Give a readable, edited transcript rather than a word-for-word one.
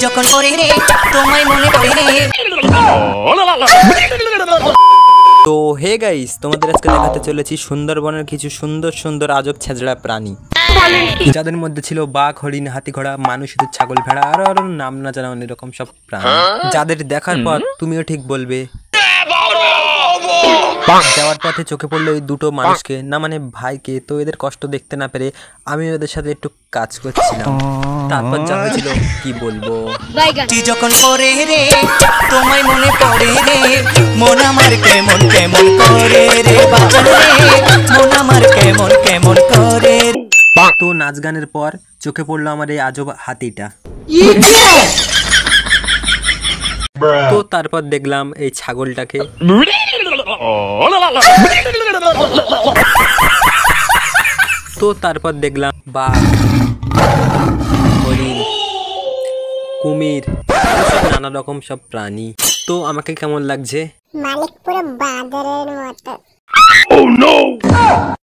যখন করে রে তোমায় মনে পড়ে রে। তো হে গাইস, তোমাদের আজকে দেখাতে চলেছি সুন্দরবনের কিছু সুন্দর সুন্দর আজব ছেঁচড়া প্রাণী, যাদের মধ্যে ছিল বাঘ, হরিণ, হাতি, ঘোড়া, মানুষ, ছাগল, ভেড়া, আরো আরো নাম না জানা অনেক রকম সব প্রাণী, যাদের দেখার পর তুমিও ঠিক বলবে। যাওয়ার পথে চোখে পড়লো ওই দুটো মানুষকে, না মানে ভাইকে। তো এদের কষ্ট দেখতে না পেরে আমি ওদের সাথে একটু কাজ করছিলাম। তারপর যা হয়েছিল কি বলবো। যখন করে রে তোমায় মনে পড়ে রে, মন আমার কেমন কেমন করে রে বাজান রে, মন আমার কেমন কেমন করে। তো নাচ গানের পর চোখে পড়লো আমার এই আজব হাতিটা। তো তারপর দেখলাম এই ছাগলটাকে। তো তারপর দেখলাম বাঘ, হরিণ, কুমির, নানা রকম সব প্রাণী। তো আমাকে কেমন লাগছে? মালিক পুরো বাদরের মতো।